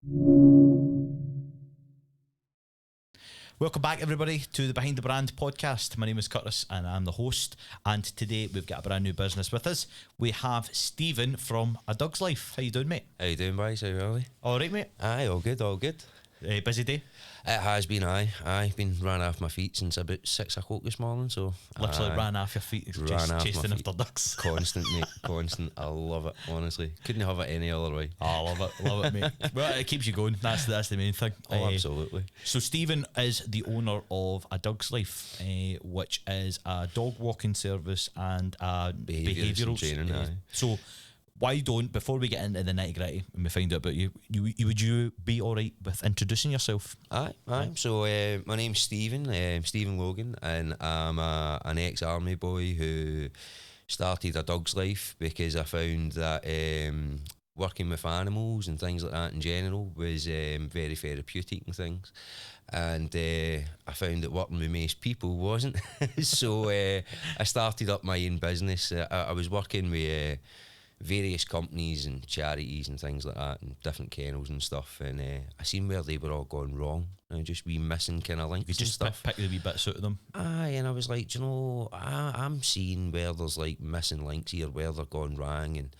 Welcome back, everybody, to the Behind the Brand podcast. My name is Curtis and I'm the host. And today we've got a brand new business with us. We have Stephen from A Dugz Life. How you doing, mate? How you doing, boys? How are you? All right, mate. Aye, all good, all good. Busy day. It has been, aye. Been ran off my feet since about 6 o'clock this morning, so... Literally ran off your feet, chasing after ducks. Constant, mate, constant. I love it, honestly. Couldn't have it any other way. Oh, I love it, mate. Well, it keeps you going. That's the main thing. Oh, absolutely. So Stephen is the owner of A Dugz Life, which is a dog walking service and a behavioural training. So why don't, before we get into the nitty gritty and we find out about you, would you be all right with introducing yourself? Aye. So my name's Stephen, Stephen Logan, and I'm an ex-army boy who started A Dugz Life because I found that working with animals and things like that in general was very therapeutic and things. And I found that working with most people wasn't. So I started up my own business. I was working with various companies and charities and things like that, and different kennels and stuff, and I seen where they were all going wrong and just be missing kind of links. You just and stuff. pick the wee bits out of them. Aye, and I was like, do you know, I'm seeing where there's like missing links here, where they're going wrong, and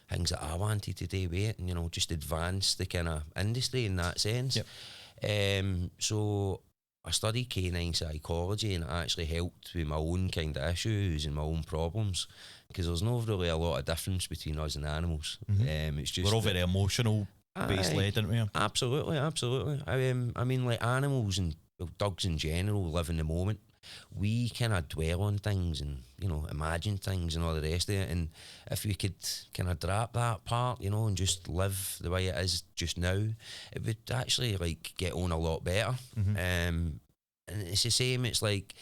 things that I wanted to do with it, and just advance the kind of industry in that sense. Yep. So I studied canine psychology, and it actually helped with my own kind of issues and my own problems, because there's not really a lot of difference between us and animals. Mm-hmm. It's just we're all very emotional based led, aren't we? Absolutely. I mean, like animals and dogs in general live in the moment. We kind of dwell on things and imagine things and all the rest of it. And if we could kind of drop that part, and just live the way it is just now, it would actually like get on a lot better. Mm-hmm. And it's the same. It's like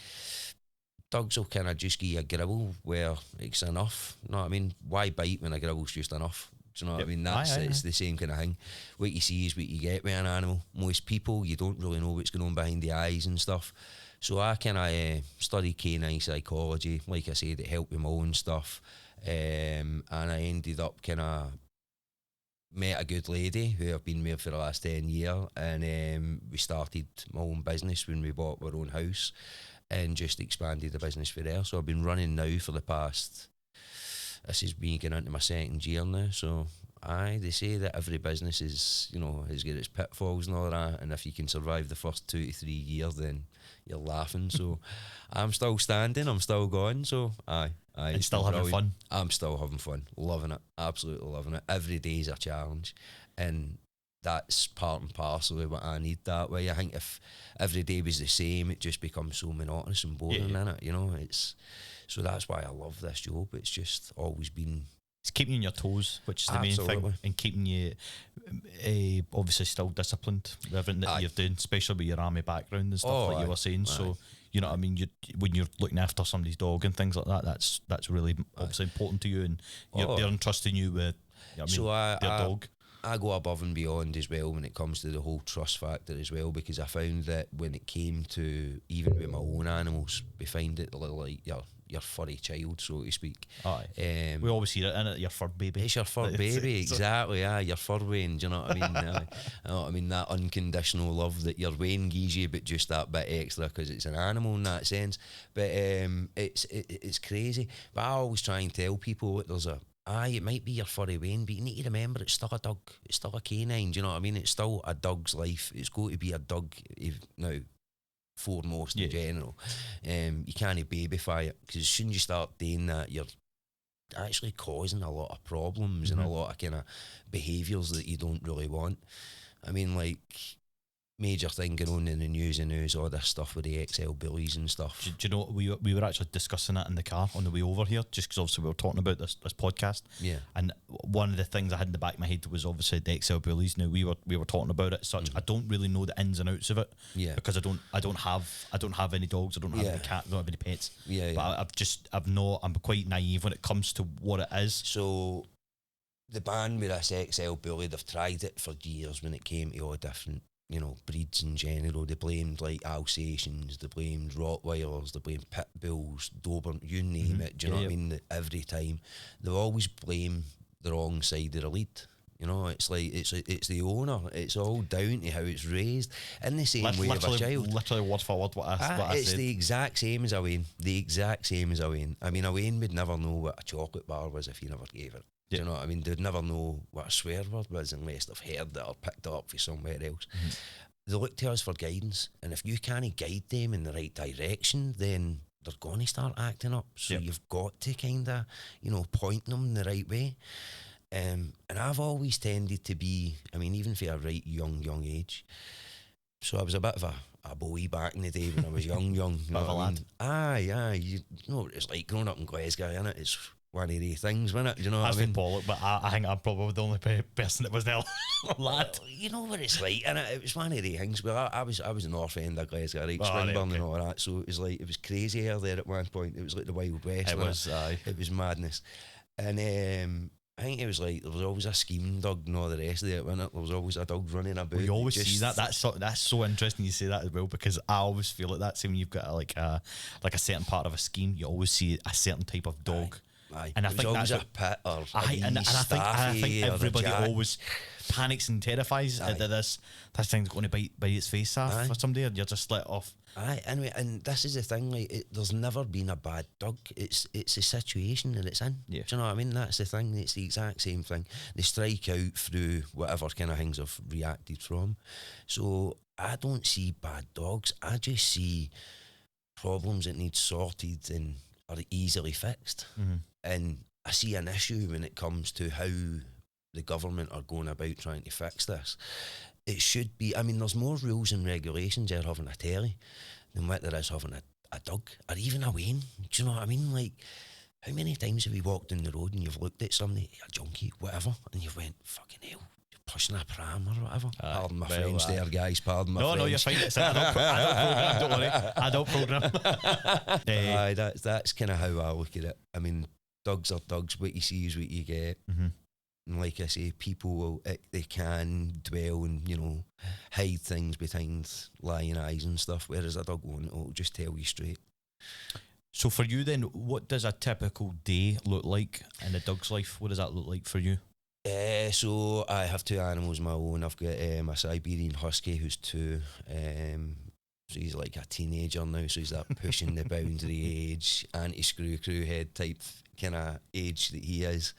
dogs will kind of just give you a gribble where it's enough. You know what I mean? Why bite when a gribble's just enough? Do you know what I mean? It's the same kind of thing. What you see is what you get with an animal. Most people, you don't really know what's going on behind the eyes and stuff. So I kind of studied canine psychology. Like I said, it helped with my own stuff. And I ended up kind of met a good lady who I've been with for the last 10 years. And we started my own business when we bought our own house and just expanded the business for there. So I've been running now for the past... This is me getting into my second year now, so they say that every business is, has got its pitfalls and all that, and if you can survive the first 2 to 3 years, then you're laughing. So I'm still standing, I'm still going, so And still having fun. I'm still having fun, loving it, absolutely loving it. Every day is a challenge, and that's part and parcel of what I need that way. I think if every day was the same, it just becomes so monotonous and boring, innit? So that's why I love this job. It's just always been... It's keeping you on your toes, which is the main thing, and keeping you obviously still disciplined with everything that you're doing, especially with your army background and stuff you were saying. So, you know what I mean? When you're looking after somebody's dog and things like that, that's really obviously important to you, and they're entrusting you with their dog. I go above and beyond as well when it comes to the whole trust factor as well, because I found that when it came to even with my own animals, we find it like your furry child, so to speak. Aye. We always hear it, innit? Your fur baby. It's your fur baby, exactly. Your fur Wayne. Do you know what I mean? You know what I mean? That unconditional love that your Wayne gives you, but just that bit extra because it's an animal in that sense. But it's crazy. But I always try and tell people that there's it might be your furry Wayne, but you need to remember it's still a dog. It's still a canine. Do you know what I mean? It's still a dog's life. It's going to be a dog now. Foremost in general, you can't babyfy it, because as soon as you start doing that, you're actually causing a lot of problems and a lot of kind of behaviours that you don't really want. I mean, like, major thing going on in the news, all this stuff with the XL bullies and stuff. Do you know, we were actually discussing that in the car on the way over here, just because obviously we were talking about this podcast. Yeah. And one of the things I had in the back of my head was obviously the XL bullies. Now we were talking about it such. I don't really know the ins and outs of it. Yeah. Because I don't have any dogs. I don't have any cats. I don't have any pets. Yeah. But I'm quite naive when it comes to what it is. So the ban with this XL bully, they've tried it for years when it came to all different breeds in general. They blamed like Alsatians, they blamed Rottweilers, they blamed Pit Bulls, Doberman, you name it. Do you know what I mean? Every time they always blame the wrong side of the lead. You know, it's like it's the owner. It's all down to how it's raised. In the same way of a child. Literally word for word what I it's said. the exact same as Owain. The exact same as Owain. I mean, Owain would never know what a chocolate bar was if you never gave it. Do you know what I mean? They'd never know what a swear word was unless they've heard it or picked it up from somewhere else. Mm-hmm. They look to us for guidance, and if you can't guide them in the right direction, then they're going to start acting up. So you've got to kind of, point them in the right way. And I've always tended to be, I mean, even for a right young age. So I was a bit of a boy back in the day when I was young. You know what I mean? Aye. You know, it's like growing up in Glasgow, innit? It's one of the things, wasn't it? You know what I mean? Bollock, but I think I'm probably the only person that was there, lad. You know what it's like, and it was one of the things. Well, I was North End of Glasgow, right, Swinburne and all that. So it was like, it was crazy out there at one point. It was like the Wild West. It was madness, and I think it was like there was always a scheme dog and all the rest of it, wasn't it? There was always a dog running about. We always see that. That's so interesting you say that as well, because I always feel like that. See, when you've got like a certain part of a scheme, you always see a certain type of dog. Aye. And I think that's a pit or I think everybody always panics and terrifies that this thing's going to bite its face off for somebody, and you're just let off. Aye, anyway, and this is the thing, like, there's never been a bad dog. It's the situation that it's in. Yeah. Do you know what I mean? That's the thing. It's the exact same thing. They strike out through whatever kind of things have reacted from. So I don't see bad dogs. I just see problems that need sorted and are easily fixed. Mm-hmm. And I see an issue when it comes to how the government are going about trying to fix this. It should be, I mean, there's more rules and regulations there having a telly than what there is having a dog or even a Wayne. Do you know what I mean? Like, how many times have you walked down the road and you've looked at somebody, a junkie, whatever, and you've went, fucking hell, you're pushing a pram or whatever? Pardon my French there, guys, pardon my French. No, you're fine. It's an adult program, don't worry. Adult program. That's kind of how I look at it. I mean, dogs are dogs. What you see is what you get. Mm-hmm. And like I say, people they can dwell and, hide things behind lying eyes and stuff, whereas a dog won't. It'll just tell you straight. So for you then, what does a typical day look like in a dog's life? What does that look like for you? So I have two animals of my own. I've got a Siberian Husky who's 2. So he's like a teenager now, so he's that pushing the boundary age, anti-screw crew head type kind of age that he is,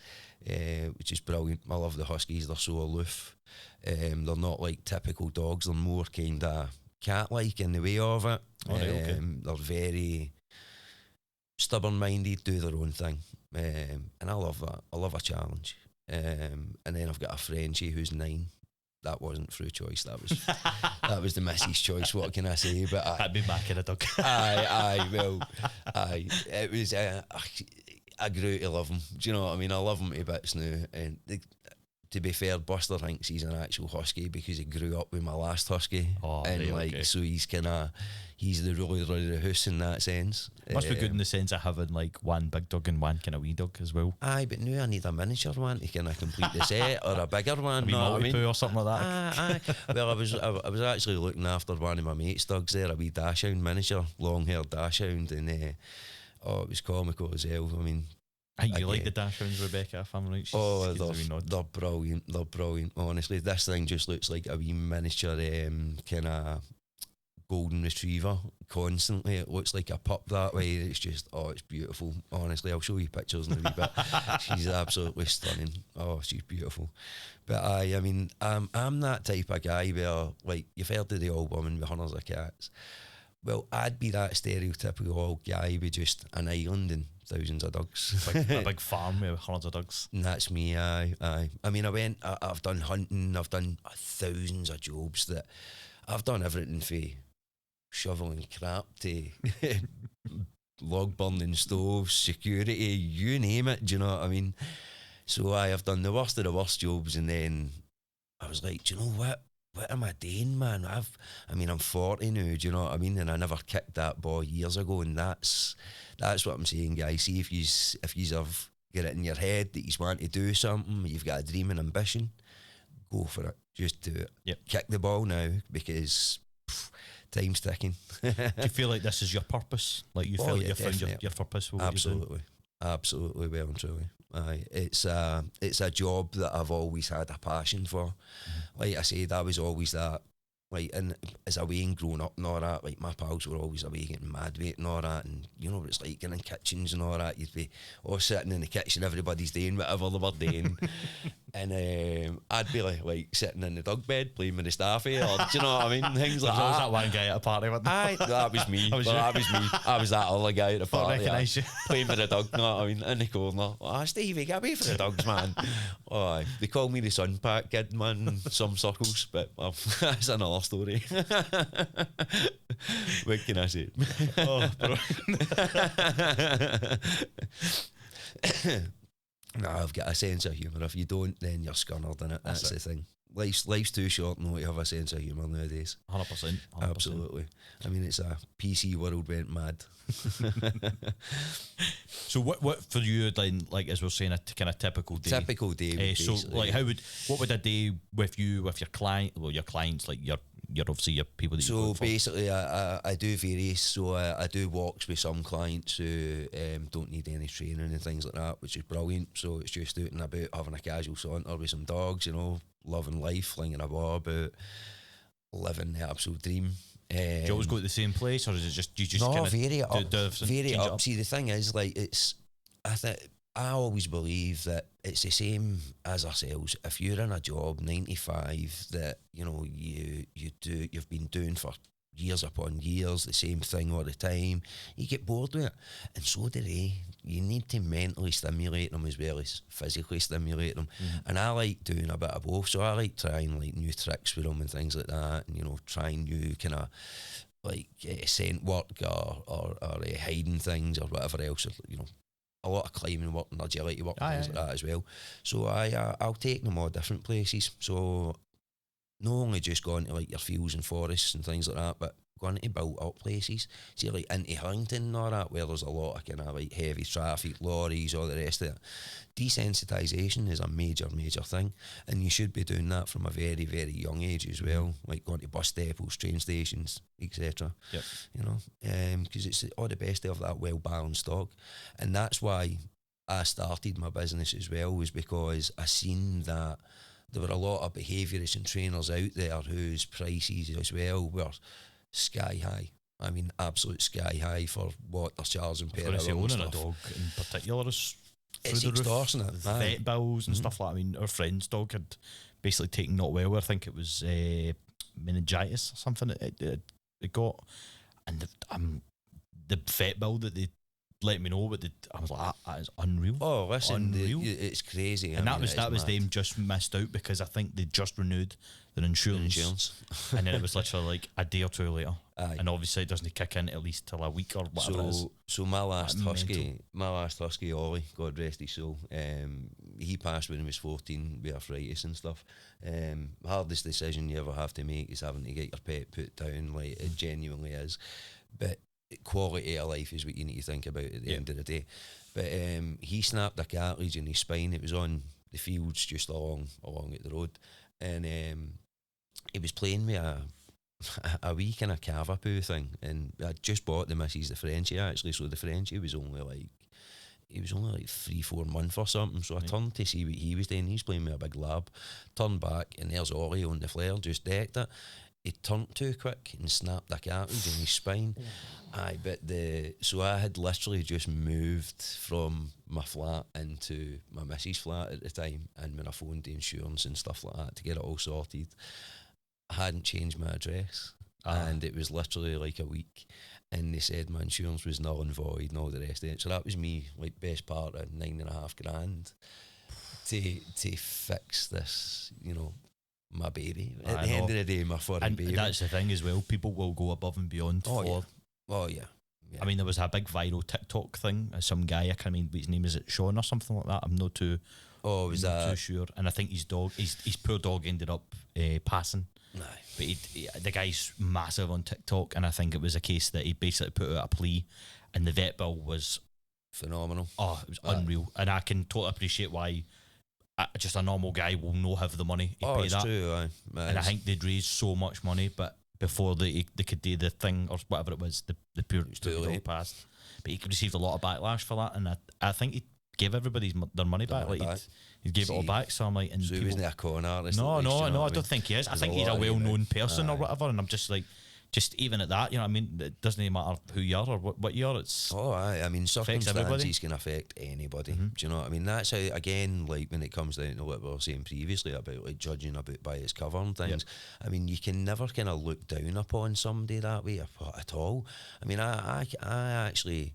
which is brilliant. I love the Huskies, they're so aloof. They're not like typical dogs, they're more kind of cat-like in the way of it. They're very stubborn-minded, do their own thing, and I love that. I love a challenge. And then I've got a Frenchie who's 9. That wasn't through choice. That was the missus' choice. What can I say? But I'd be back in a dog. It was. I grew to love him. Do you know what I mean? I love him to bits now. And to be fair, Buster thinks he's an actual husky because he grew up with my last husky. So he's the ruler of the house in that sense. Must be good in the sense of having like one big dog and one kind of wee dog as well. Aye, but now I need a miniature one to kind of complete the set, or a bigger one. A wee or something like that. Aye. Well, I was actually looking after one of my mates' dogs there, a wee dachshund, miniature, long-haired dachshund, and it was comical as hell. I mean, you like the dachshunds, Rebecca, if I'm right? They're brilliant. They're brilliant. Honestly, this thing just looks like a wee miniature kind of golden retriever. Constantly, it looks like a pup that way. It's just, it's beautiful. Honestly, I'll show you pictures in a wee bit. She's absolutely stunning. Oh, she's beautiful. But I mean, I'm that type of guy where, like, you've heard of the old woman with hundreds of cats. Well, I'd be that stereotypical old guy with just an island and thousands of dogs. A big farm with hundreds of dogs. And that's me, aye. I mean, I've done hunting, I've done thousands of jobs that I've done everything from shoveling crap to log burning stoves, security, you name it, do you know what I mean? So I've done the worst of the worst jobs, and then I was like, do you know what? What am I doing, man? I'm 40 now, do you know what I mean? And I never kicked that ball years ago, and that's what I'm saying, guys. See, if you have get it in your head that you want to do something, you've got a dream and ambition, go for it. Just do it. Yep. Kick the ball now, because time's ticking. Do you feel like this is your purpose? Like you feel like you've found your purpose? Absolutely, well and truly. It's a job that I've always had a passion for. Like I said, I was always that. Like, and as a wee and growing up and all that, like my pals were always away getting mad weight and all that, and you know what it's like getting in kitchens and all that. You'd be all sitting in the kitchen, everybody's doing whatever they were doing, and I'd be like sitting in the dog bed playing with the staffy, or do you know what I mean? Things like that. That one guy at a party, wasn't there? Aye, that was me. That was me. I was that other guy at the party, playing with the dog. You know what I mean? In the corner. Stevie, get away from the dogs, man. Aye, they call me the sun pack kid, man, in some circles, but that's another story. What can I say? Oh, bro. No, I've got a sense of humour. If you don't, then you're scunnered, innit? That's the thing. Life's too short not to have a sense of humour nowadays. 100%. Absolutely. I mean, it's a PC world went mad. So what for you then, like as we're saying, a kind of typical day? Typical day. So like what would a day with you, with your clients, like your obviously your people that you work for? Basically I do various, so I do walks with some clients who don't need any training and things like that, which is brilliant. So it's just out and about having a casual saunter with some dogs, you know, loving life, flinging a ball about, living the absolute dream. Do you always go to the same place, or is it just you just no, kind of vary it up, vary it up? See, the thing is, like, I always believe that it's the same as ourselves. If you're in a job 9 to 5 that you know you've been doing for years upon years, the same thing all the time, you get bored with it, and so do they. You need to mentally stimulate them as well as physically stimulate them. And I like doing a bit of both, so I like trying like new tricks with them and things like that, and you know, trying new kind of like scent work or hiding things or whatever else, you know, a lot of climbing work and agility work and things like that as well. So I'll take them all different places, so not only just going to like your fields and forests and things like that, but going to built up places. See, like into Harrington and all that, where there's a lot of kind of like heavy traffic, lorries, all the rest of it. Desensitisation is a major thing, and you should be doing that from a very, very young age as well, like going to bus depots, train stations, etc. Yep. You know, because it's all the best of that well-balanced dog, and that's why I started my business as well, was because I seen that there were a lot of behaviourists and trainers out there whose prices as well were sky high. I mean, absolute sky high for what they're charging per hour. Owning a dog in particular is it's extortionate. Vet bills and stuff like that. I mean, our friend's dog had basically taken not well. I think it was meningitis or something it got, and the vet bill that they let me know, but I was like, that is unreal. Oh, listen, it's crazy. And that was them just missed out because I think they just renewed their insurance. And then it was literally like a day or two later. Aye. And obviously it doesn't kick in at least till a week or whatever it is. So my last husky, Ollie, God rest his soul, he passed when he was 14 with arthritis and stuff. Hardest decision you ever have to make is having to get your pet put down, like it genuinely is. But quality of life is what you need to think about at the end of the day. But he snapped a cartilage in his spine. It was on the fields just along at the road, and he was playing with a wee kind of cavapoo thing, and I just bought the missus the Frenchie actually, so the Frenchie was only like 3-4 months or something, so I turned to see what he was doing. He's playing with a big lab, turned back and there's Ollie on the flare, just decked it. He turned too quick and snapped the cartilage in his spine. So I had literally just moved from my flat into my missus' flat at the time, and when I phoned the insurance and stuff like that to get it all sorted, I hadn't changed my address, and it was literally like a week, and they said my insurance was null and void and all the rest of it. So that was me, like, best part of $9,500 to fix this, you know, my baby. At the end of the day, my foreign baby. That's the thing as well. People will go above and beyond for. Oh yeah. I mean, there was a big viral TikTok thing. Some guy, I can't remember his name, is it Sean or something like that? I'm not too. Oh, was that? Too sure. And I think his poor dog ended up passing. No. But the guy's massive on TikTok, and I think it was a case that he basically put out a plea, and the vet bill was phenomenal. Oh, it was unreal, and I can totally appreciate why. Just a normal guy will not have the money to pay that. True, and I think they'd raised so much money, but before they could do the thing or whatever it was, the poor dog passed. But he received a lot of backlash for that, and I think he gave everybody their money back. He gave it all back. So I'm like, and so he wasn't a con artist. No, I don't think he is. I think he's a well-known person or whatever, and I'm just like, just even at that, you know what I mean? It doesn't even matter who you are or what you are. It's I mean, circumstances can affect anybody. Do you know what I mean? That's how, again, like when it comes down to what we were saying previously about like judging a book by its cover and things. I mean, you can never kind of look down upon somebody that way at all. I mean, I actually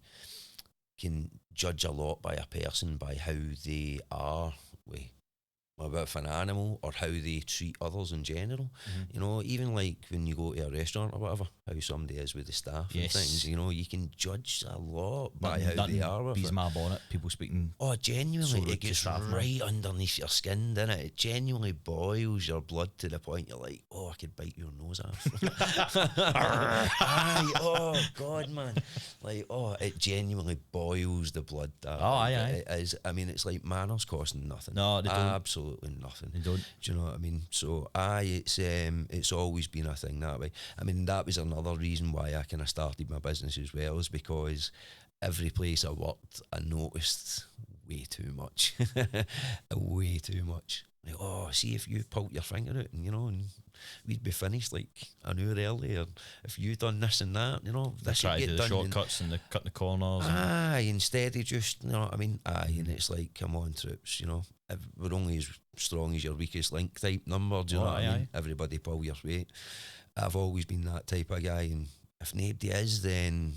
can judge a lot by a person by how they are with an animal or how they treat others in general. You know, even like when you go to a restaurant or whatever, how somebody is with the staff and things, you know, you can judge a lot by how they are with it. My bonnet, people speaking. Oh, genuinely, it gets right underneath your skin, doesn't it? It genuinely boils your blood to the point you're like, oh, I could bite your nose off. Aye, oh, God, man. Like, oh, it genuinely boils the blood. Aye. It is. I mean, it's like manners costing nothing. No, they don't. Absolutely nothing. They don't. Do you know what I mean? So it's always been a thing that way. I mean, that was another reason why I kind of started my business as well, is because every place I worked, I noticed way too much. Way too much. Like, oh, see if you pulled your finger out and, you know, and we'd be finished like an hour earlier. If you done this and that, you know, this try would to get do the done. Shortcuts and the cutting the corners. Instead of just, you know what I mean? And it's like, come on, troops, you know, we're only as strong as your weakest link type number, do you know what I mean? Everybody pull your weight. I've always been that type of guy, and if nobody is, then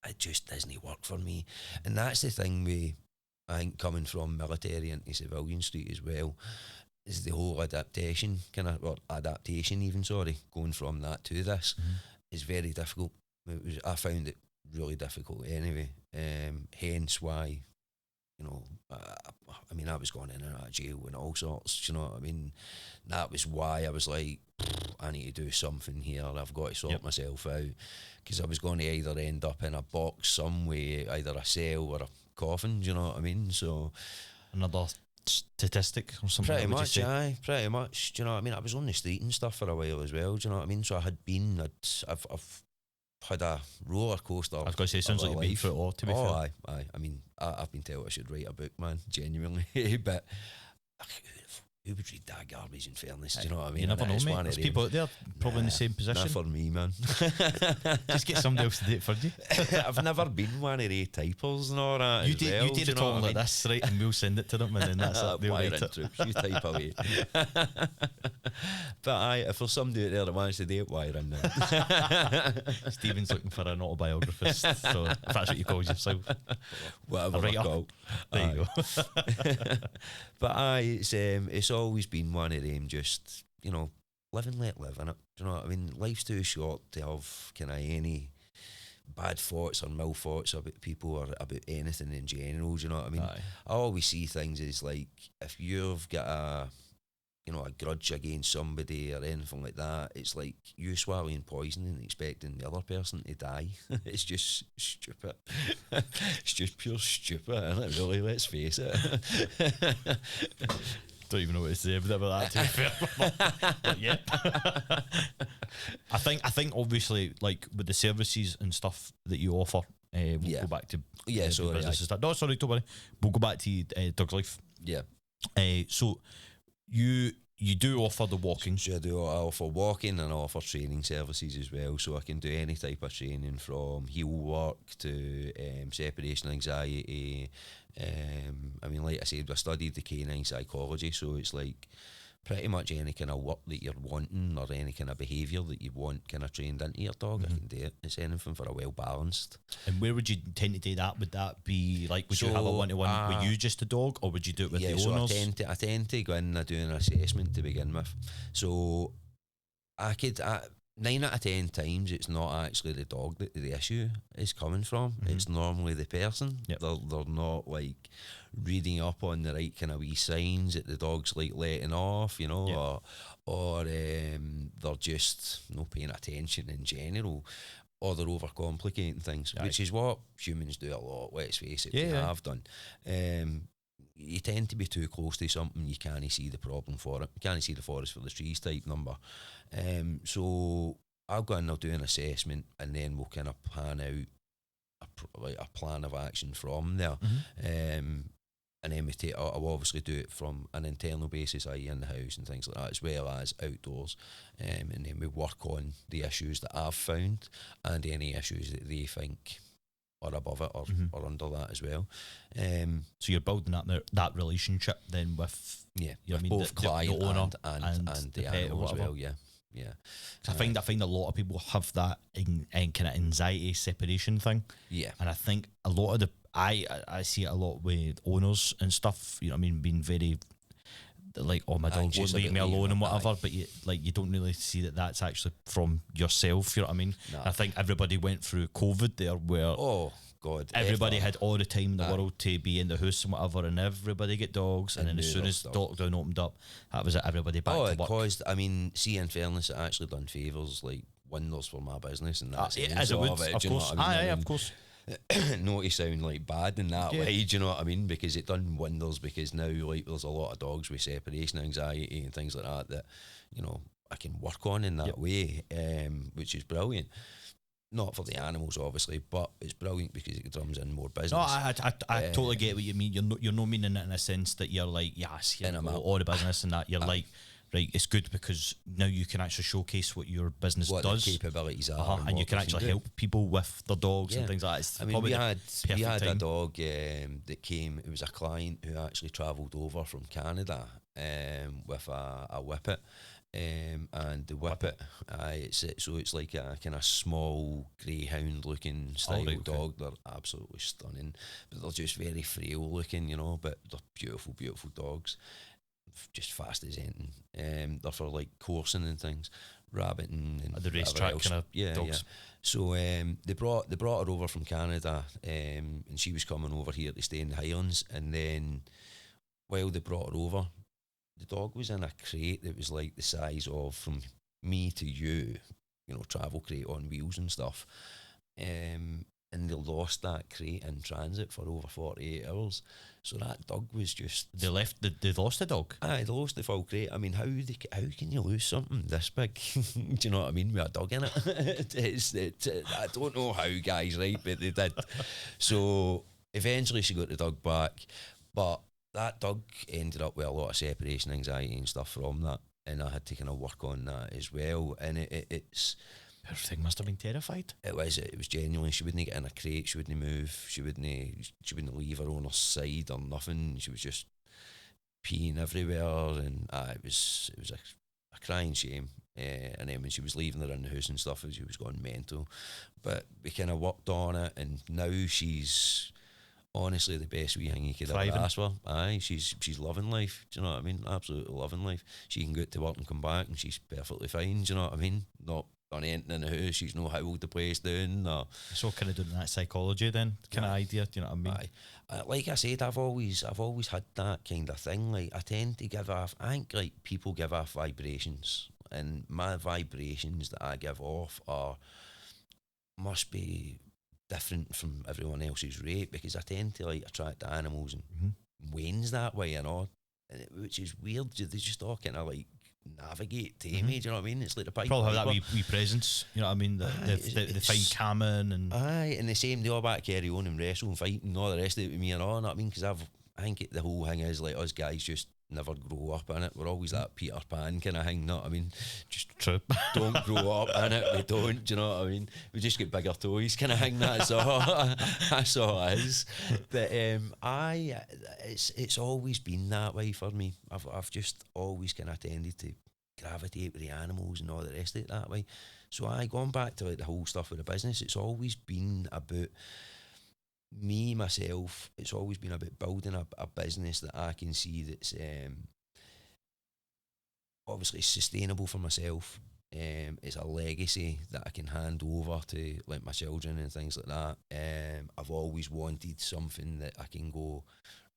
it just doesn't work for me. And that's the thing with, I think, coming from military into civilian street as well, is the whole adaptation going from that to this is very difficult. I found it really difficult anyway. Hence why, you know, I mean, I was going in and out of jail and all sorts, you know what I mean? That was why I was like, I need to do something here. I've got to sort myself out, because I was going to either end up in a box somewhere, either a cell or a coffin, do you know what I mean? So another statistic or something. Pretty much. Do you know what I mean? I was on the street and stuff for a while as well, do you know what I mean? So I've had a roller coaster. I was going to say, sounds like you've been through it all, to be fair. Aye. I mean, I've been told I should write a book, man, genuinely. But who would read that garbage, in fairness? Do you know what I mean? You never know, mate. There's people out there probably in the same position. Not for me, man. Just get somebody else to do it for you. I've never been one of the typers and all that. You did it all like this, right? And we'll send it to them, and then that's it. They'll write it. You type away. But if there's somebody out there that wants to do it, wire in there. Stephen's looking for an autobiographist, so if that's what you call yourself. Whatever I call. There you go. But it's always been one of them, just, you know, live and let live, innit? Do you know what I mean? Life's too short to have kind of any bad thoughts or mild thoughts about people or about anything in general, do you know what I mean? Aye. I always see things as like, if you've got a grudge against somebody or anything like that, it's like you swallowing poison and expecting the other person to die. It's just stupid. It's just pure stupid, isn't it, really? Let's face it. Don't even know what to say about that, to be fair. But yeah. I think obviously, like with the services and stuff that you offer, we'll go back to business and stuff. No, sorry, don't worry. We'll go back to A Dugz Life. Yeah. So you do offer the walking. So I offer walking, and I offer training services as well. So I can do any type of training, from heel work to separation anxiety. I mean, like I said, I studied the canine psychology, so it's like pretty much any kind of work that you're wanting or any kind of behaviour that you want kind of trained into your dog, I can do it. It's anything for a well balanced. And where would you tend to do that? Would that be like, would you have a one-to-one with you, just a dog, or would you do it with the owners? So I tend to go in and do an assessment to begin with. So I could 9 out of 10 times it's not actually the dog that the issue is coming from. It's normally the person. They're not like reading up on the right kind of wee signs that the dog's like letting off, you know, or they're just not paying attention in general, or they're overcomplicating things, which is what humans do a lot. Let's face it, we have done. You tend to be too close to something, you can't see the problem for it. You can't see the forest for the trees type number. So I'll go in, I'll do an assessment, and then we'll kind of plan out a plan of action from there. and then I'll obviously do it from an internal basis, i.e. in the house and things like that, as well as outdoors. And then we work on the issues that I've found and any issues that they think are above it or under that as well. So you're building that relationship then with with both client the owner and the animal as well. Yeah. I find a lot of people have that in kind of anxiety separation thing. Yeah. And I think a lot of I see it a lot with owners and stuff, you know what I mean, being very like, oh, my dog won't leave me alone and whatever, but you don't really see that that's actually from yourself, you know what I mean? Nah. I think everybody went through COVID there where everybody had all the time in the world to be in the house and whatever, and everybody get dogs, and then as soon as lockdown opened up, that was it, everybody back to work. It caused, I mean, see, in fairness, it actually done favours, like wonders for my business, and that's as it would, of course. Of course. Not to sound like bad in that way, do you know what I mean? Because it done wonders, because now like there's a lot of dogs with separation anxiety and things like that you know I can work on in that way, which is brilliant. Not for the animals, obviously, but it's brilliant because it drums in more business. No, I totally get what you mean. You're not meaning it in a sense that you're like, all the business and that. You're like, right, it's good because now you can actually showcase what your business does, what the capabilities are, and you can actually help people with their dogs and things like that. It's we had a dog that came. It was a client who actually travelled over from Canada with a whippet. And the whippet, it's like a kind of small greyhound looking style dog. They're absolutely stunning, but they're just very frail looking, you know. But they're beautiful, beautiful dogs, just fast as anything. They're for like coursing and things, rabbiting and the racetrack kind of dogs. Yeah. So they brought her over from Canada, and she was coming over here to stay in the Highlands. And then while they brought her over, the dog was in a crate that was like the size of, from me to you, you know, travel crate on wheels and stuff. And they lost that crate in transit for over 48 hours. So that dog was just... They lost the dog? Aye, they lost the full crate. I mean, how can you lose something this big? Do you know what I mean? With a dog in it. I don't know how, guys, right? But they did. So eventually she got the dog back. But that dog ended up with a lot of separation anxiety and stuff from that, and I had to kind of work on that as well. And it's everything must have been terrified. It was genuinely. She wouldn't get in a crate. She wouldn't move. She wouldn't leave her owner's side or nothing. She was just peeing everywhere, and it was a crying shame. And then when she was leaving her in the house and stuff, she was going mental. But we kind of worked on it, and now she's honestly the best wee thing you could ever ask for. Aye, she's loving life. Do you know what I mean? Absolutely loving life. She can go to work and come back, and she's perfectly fine. Do you know what I mean? Not done anything in the house. She's not howled the place down. Or so kind of doing that psychology then, kind of idea. Do you know what I mean? Aye. Like I said, I've always had that kind of thing. Like I tend to give off. I think like people give off vibrations, and my vibrations that I give off must be different from everyone else's rate, because I tend to like attract animals and wains that way, you know, which is weird. They just all kind of like navigate to me. Do you know what I mean? It's like the pipe. Probably have that wee presence. You know what I mean? They find calming and and the same. They all back carry on and wrestle and fight and all the rest of it with me and all. You know what I mean? Because I think the whole thing is like us guys just never grow up in it. We're always that Peter Pan kind of thing. You know what I mean? Just don't grow up in it. We don't. Do you know what I mean? We just get bigger toys kind of thing. That's all. That's all it is. But it's always been that way for me. I've just always kind of tended to gravitate with the animals and all the rest of it that way. So gone back to like the whole stuff with the business. It's always been about me, myself. It's always been about building a business that I can see that's obviously sustainable for myself. It's a legacy that I can hand over to like my children and things like that. I've always wanted something that I can go,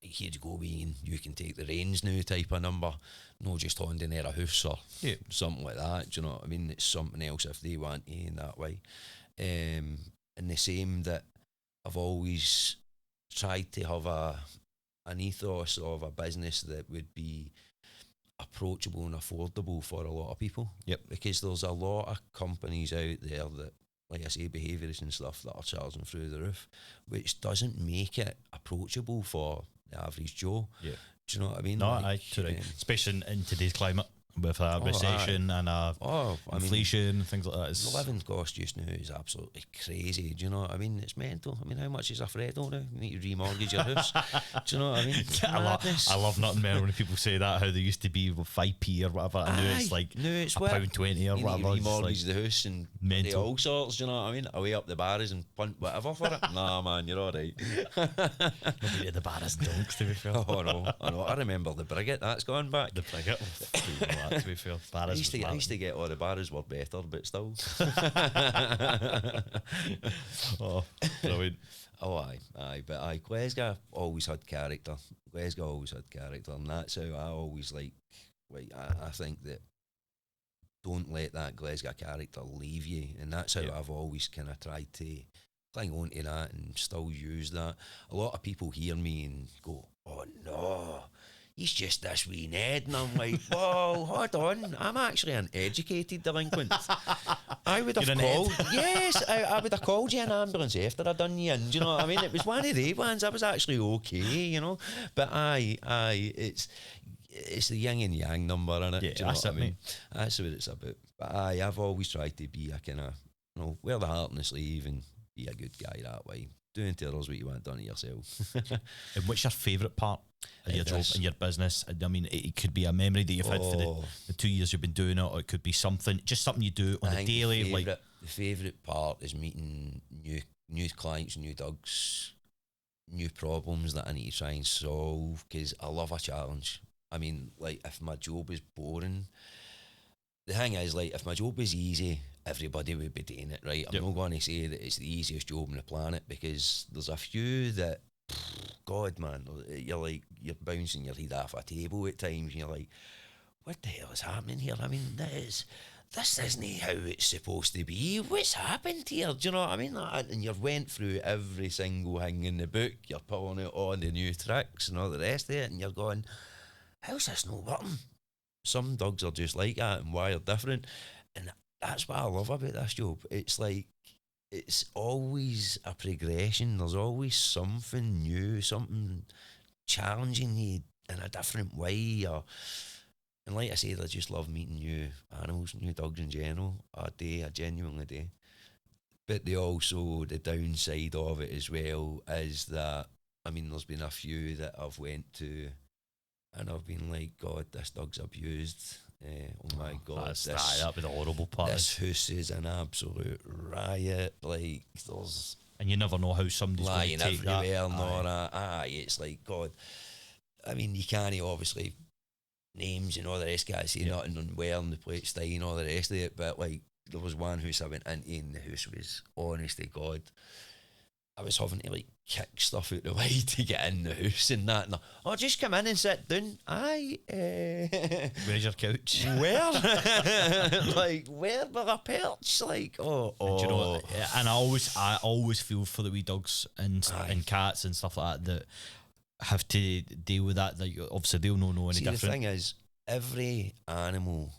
here you go, Ian, you can take the reins now type of number, no just handing her a house or something like that. Do you know what I mean? It's something else if they want to in that way. And the same that I've always tried to have an ethos of a business that would be approachable and affordable for a lot of people. Yep. Because there's a lot of companies out there that, like I say, behaviourists and stuff that are charging through the roof, which doesn't make it approachable for the average Joe. Yeah. Do you know what I mean? No, too right. Especially in today's climate with recession and inflation and things like that. The living cost just now is absolutely crazy. Do you know what I mean? It's mental. I mean, how much is a Fredo now? You need to remortgage your house. Do you know what I mean? I love nothing more when people say that, how they used to be with 5p or whatever. I know it's like £1.20 or whatever. You remortgage the house and all sorts. Do you know what I mean? Away up the barras and punt whatever for it. Nah, man, you're all right. Nobody at the barras and donks, to be fair. Oh, no. I remember the Brigate. That's gone back. The Brigate. To be fair, I used to get all the barras were better, but still. Oh, brilliant. Oh, aye, but Glasgow always had character. And that's how I always like. I think that don't let that Glasgow character leave you, and that's how I've always kind of tried to cling on to that and still use that. A lot of people hear me and go, "Oh no, he's just this wee Ned," and I'm like, "Whoa, hold on, I'm actually an educated delinquent." I would have called, I would have called you an ambulance after I'd done you in, do you know what I mean? It was one of the ones, I was actually okay, you know, but it's the yin and yang number, innit? Yeah, do you know that's what it, I mean? mate. That's what it's about. But I've always tried to be a kind of, you know, wear the heart on the sleeve and be a good guy that way. Doing to others what you want done to yourself. And what's your favourite part of your job and your business? I mean, it could be a memory that you've had for the 2 years you've been doing it, or it could be something you do on a daily. The favourite part is meeting new clients, new dogs, new problems that I need to try and solve, because I love a challenge. I mean, like, if my job is boring, the thing is, like, if my job was easy, everybody would be doing it, right? I'm not going to say that it's the easiest job on the planet, because there's a few that, God, man, you're bouncing your head off a table at times, and you're like, what the hell is happening here? I mean, this isn't how it's supposed to be. What's happened here? Do you know what I mean? And you've went through every single thing in the book, you're pulling out all the new tricks and all the rest of it, and you're going, how's this not working? Some dogs are just like that and wired different, and that's what I love about this job. It's like, it's always a progression. There's always something new, something challenging you in a different way. And like I said, I just love meeting new animals, new dogs in general. I genuinely do. But the downside of it as well is that, I mean, there's been a few that I've went to and I've been like, God, this dog's abused. Oh my God, that'd be the horrible part. This house is an absolute riot. Like, there's, and you never know how somebody's lying going to take everywhere. that. It's like, God. I mean, you can't obviously names and all the rest. Guys say nothing unwell in the plate stay and all the rest of it. But like, there was one house I went into, and the house was, honest to God, I was having to like kick stuff out the way to get in the house and that. And just come in and sit down. Where's your couch? Where? Like, where will I perch? Like, Do you know what? And I always feel for the wee dogs and cats and stuff like that have to deal with that. Like, obviously they'll not know any different. The thing is, every animal,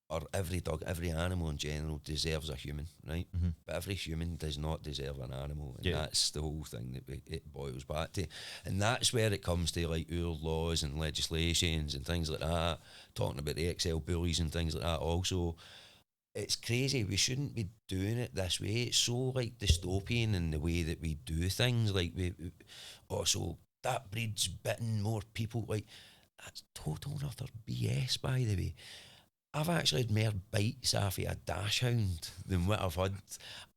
or every dog, every animal in general deserves a human, right? Mm-hmm. But every human does not deserve an animal, and that's the whole thing that it boils back to. And that's where it comes to like our laws and legislations and things like that, talking about the XL bullies and things like that also. It's crazy. We shouldn't be doing it this way. It's so like dystopian in the way that we do things. Like, we also, that breed's bitten more people. Like, that's total and utter BS, by the way. I've actually had more bites off of a dash hound than what I've had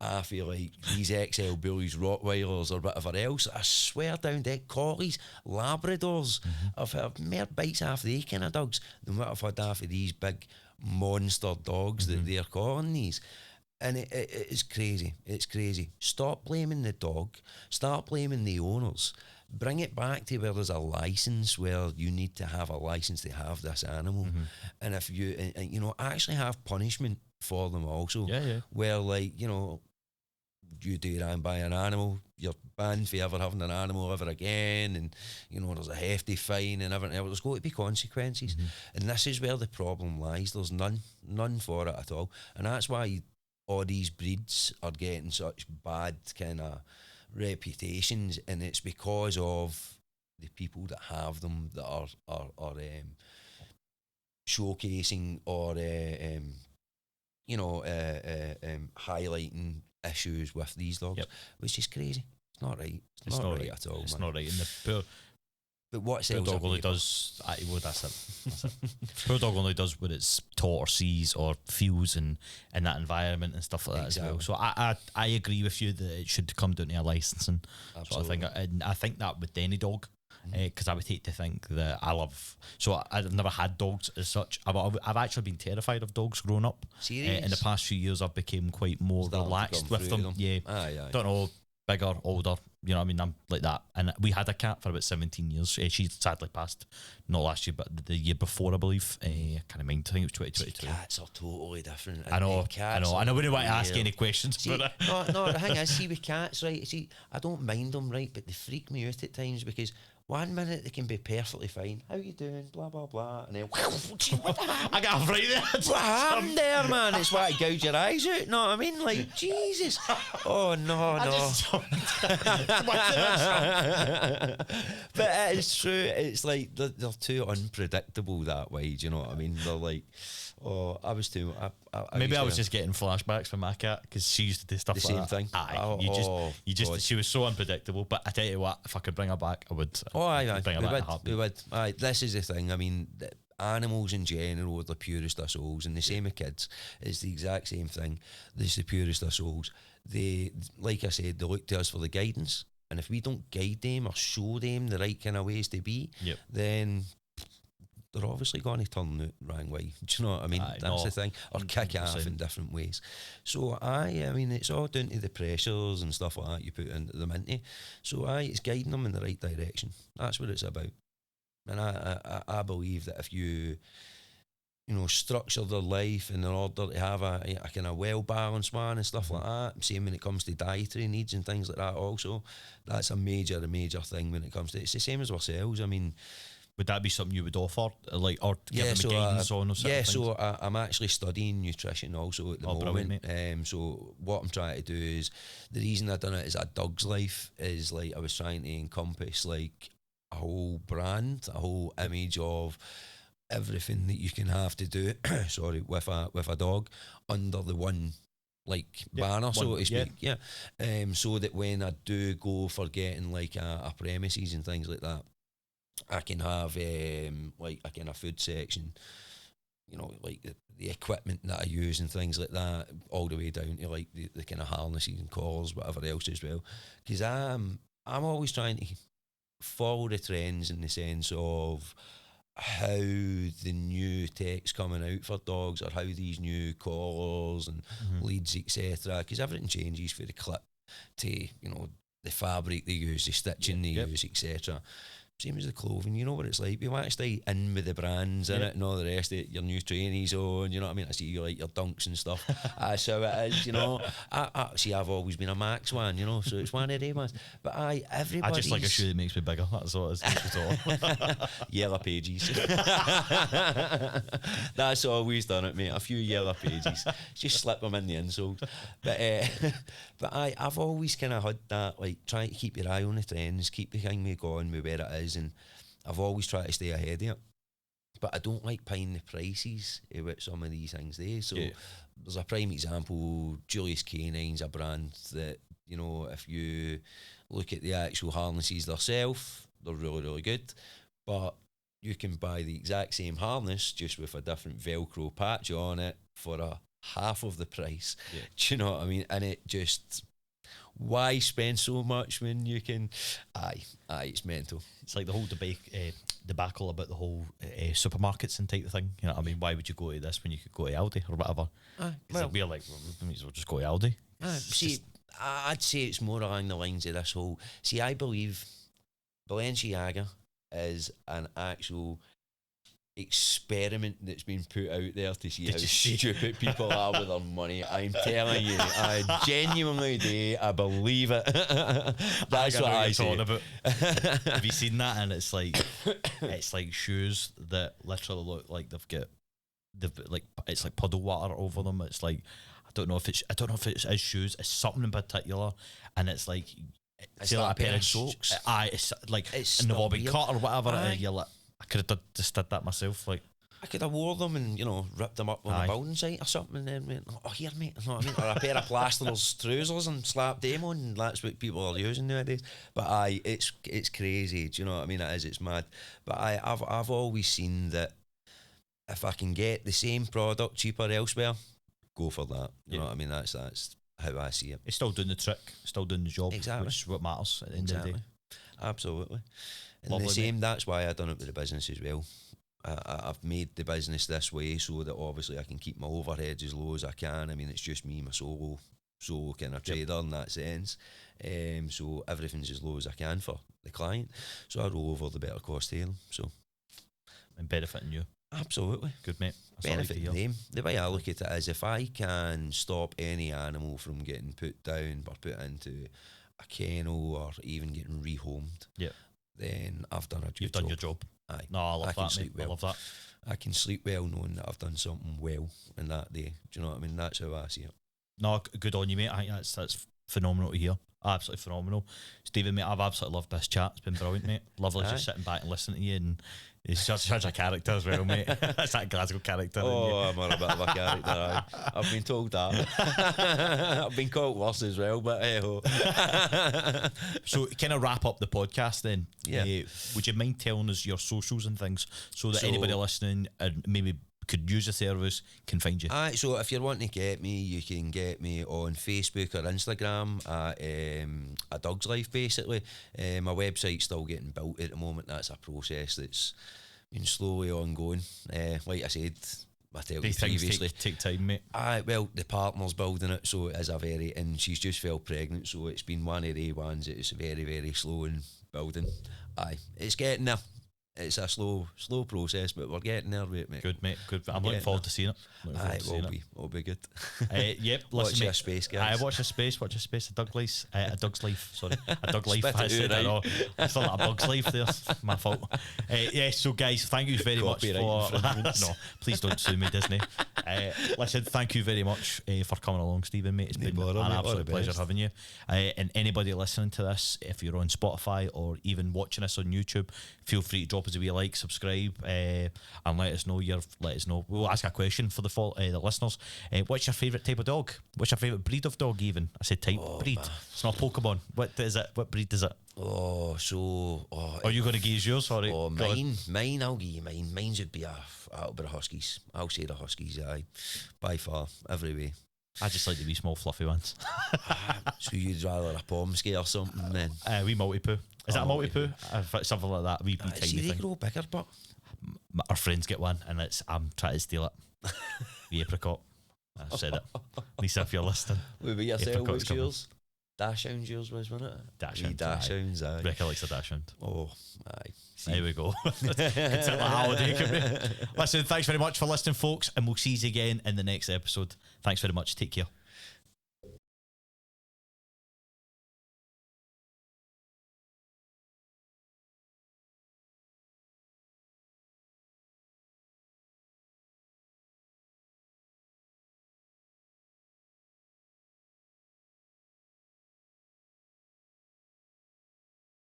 off of like these XL bullies, Rottweilers or whatever else. I swear down dead, collies, Labradors. Mm-hmm. I've had more bites off of they kind of dogs than what I've had off of these big monster dogs that they're calling these. And it's crazy. It's crazy. Stop blaming the dog. Start blaming the owners. Bring it back to where there's a license, where you need to have a license to have this animal. Mm-hmm. And if you, and, you know, actually have punishment for them also. Yeah. Where, like, you know, you do ran by an animal, you're banned for ever having an animal ever again. And, you know, there's a hefty fine and everything else. There's going to be consequences. Mm-hmm. And this is where the problem lies. There's none for it at all. And that's why all these breeds are getting such bad kind of reputations, and it's because of the people that have them that are showcasing or highlighting issues with these dogs, which is crazy. It's not right. It's not right at all. It's man. not right. And the poor But what sells dog only does. That's it. Poor dog only does what it's taught or sees or feels in that environment and stuff like that as well. So I agree with you that it should come down to a licensing. Absolutely. So I think that with any dog. Because I would hate to think that I've never had dogs as such. I've actually been terrified of dogs growing up. Serious? In the past few years I've become quite more relaxed with them. Yeah. Aye. Don't know, bigger, older, you know what I mean? I'm like that. And we had a cat for about 17 years. She sadly passed, not last year, but the year before, I believe. I can't mind, I think it was 2022. Cats are totally different. I know. I wouldn't want to ask any questions. See, no, the thing is, see with cats, right, I don't mind them, right, but they freak me out at times because one minute they can be perfectly fine. How you doing? Blah, blah, blah. And then, I got right there. What happened there, man? It's why I gouge your eyes out. Know what I mean? Like, Jesus. Oh, no. But it is true. It's like they're too unpredictable that way. Do you know what I mean? They're like, I was too. Maybe I was just getting flashbacks from my cat because she used to do stuff the like same that. thing. Aye, she was so unpredictable. But I tell you what, if I could bring her back, I would. We would. Aye, this is the thing. I mean, animals in general are the purest of souls, and the same with kids. It's the exact same thing. There's the purest of souls. They, like I said, they look to us for the guidance, and if we don't guide them or show them the right kind of ways to be, then they're obviously going to turn the wrong way. Do you know what I mean? That's the thing. Or kick off in different ways. So I mean, it's all down to the pressures and stuff like that you put into them into. So it's guiding them in the right direction. That's what it's about. And I believe that if you structure their life in order to have a kind of well-balanced one and stuff like that, same when it comes to dietary needs and things like that also, that's a major thing when it comes to it. It's the same as ourselves. I mean, would that be something you would offer, like, or give them guidance on? So I'm actually studying nutrition also at the moment. So what I'm trying to do is, the reason I done it is A Dugz Life is like I was trying to encompass like a whole brand, a whole image of everything that you can have to do. with a dog under the one banner, so to speak. So that when I do go for getting like a premises and things like that, I can have like a kind of food section, like the equipment that I use and things like that, all the way down to like the kind of harnesses and collars, whatever else as well. Because I'm always trying to follow the trends in the sense of how the new tech's coming out for dogs, or how these new collars and leads, etc. Because everything changes, for the clip to the fabric they use, the stitching they use, etc. Same as the clothing, you know what it's like. We want to stay in with the brands in it and all the rest of it. Your new trainees on, you know what I mean? I see you like your dunks and stuff. That's how it is, I've always been a Max one, so it's one of them ones. But everybody. I just like a shoe that makes me bigger. That's all it is. Yellow pages. That's always done it, mate. A few yellow pages. Just slip them in the insoles. But I've always kind of had that, like, trying to keep your eye on the trends, keep the thing going with where it is. And I've always tried to stay ahead of it, but I don't like paying the prices with some of these things there. So there's a prime example. Julius Canine's a brand that, if you look at the actual harnesses themselves, they're really, really good, but you can buy the exact same harness just with a different Velcro patch on it for a half of the price. Do you know what I mean? And it just, why spend so much when you can? It's mental. It's like the whole debacle about the whole supermarkets and type of thing. You know what I mean? Why would you go to this when you could go to Aldi or whatever? We're like, we might as well just go to Aldi. I'd say it's more along the lines of this whole. See, I believe Balenciaga is an actual experiment that's been put out there to see how stupid people are with their money. I'm telling you, I genuinely do. I believe it. That's what I say. About. Have you seen that? And it's like shoes that literally look like they've like, it's like puddle water over them. It's like, I don't know if it's shoes. It's something in particular, and it's like It's like a pair of socks. It's like it's in the bobbin cut or whatever. You're like, I could have just did that myself. Like, I could have wore them and, ripped them up on a building site or something, and then went, oh, here, mate, you know what I mean? Or a pair of plasterers trousers and slapped them on, and that's what people are using nowadays. But it's crazy, do you know what I mean? It is, it's mad. But I've always seen that if I can get the same product cheaper elsewhere, go for that. You know what I mean? That's how I see it. It's still doing the trick, still doing the job, exactly. Which is what matters at the end of the day. Absolutely. And Lovely, the same, mate. That's why I done it with the business as well. I've made the business this way so that obviously I can keep my overheads as low as I can. I mean, it's just me, my solo kind of trader in that sense. So everything's as low as I can for the client. So I roll over the better cost to them. So, and benefiting you. Absolutely. Good, mate. Benefiting them. The way I look at it is, if I can stop any animal from getting put down or put into a kennel or even getting rehomed, then I've done a good job. You've done your job. Aye. No, I love that, mate. Well. I love that. I can sleep well knowing that I've done something well in that day. Do you know what I mean? That's how I see it. No, good on you, mate. I think that's phenomenal to hear. Absolutely phenomenal. Stephen, mate, I've absolutely loved this chat. It's been brilliant, mate. Lovely just sitting back and listening to you, and he's such a character as well, mate. That's that Glasgow character. Oh, I'm a bit of a character. I've been told that. I've been called worse as well, but hey ho. So, kind of wrap up the podcast then. Yeah. Would you mind telling us your socials and things so that anybody listening and maybe could use the service can find you? So if you're wanting to get me, you can get me on Facebook or Instagram at A Dugz Life, basically. My website's still getting built at the moment. That's a process that's been slowly ongoing. Like I said, I tell you previously, take time, mate. Well, the partner's building it, so it is and she's just fell pregnant, so it's been one of the ones that is very, very slow in building. It's getting there. It's a slow process, but we're getting there, mate. Good, mate. Good. I'm looking forward to seeing it. It'll be good. Yep. Watch your space, guys. Watch your space. Watch your space. A Dugz Life. Sorry, A Dugz Life. I said I know. I thought that a Bug's Life there. My fault. So guys, thank you very much for. No, please don't sue me, Disney. Listen, thank you very much for coming along, Stephen, mate. It's been an absolute pleasure having you. And anybody listening to this, if you're on Spotify or even watching us on YouTube, feel free to drop us a wee like, subscribe, and let us know. We'll ask a question for the listeners. What's your favourite type of dog? What's your favourite breed of dog? Even I said type breed. Man. It's not Pokemon. What is it? What breed is it? Are you going to give yours? Sorry. Mine. I'll give you mine. Mine's would be a Huskies. I'll say the Huskies. By far, every way. I just like the wee small fluffy ones. So you'd rather a Pomsky or something then? Wee Maltipoo. Is that a Maltipoo? Something like that. Wee tiny thing. They grow bigger, but our friends get one, and I'm trying to steal it. The apricot. I said it. Lisa, if you're listening. Would be yourself. What's yours? Dachshund's yours was, wasn't it? Dachshunds, aye. Rebecca likes a dachshund. Oh, aye. There we go. It's a holiday, could be. Listen, thanks very much for listening, folks, and we'll see you again in the next episode. Thanks very much. Take care.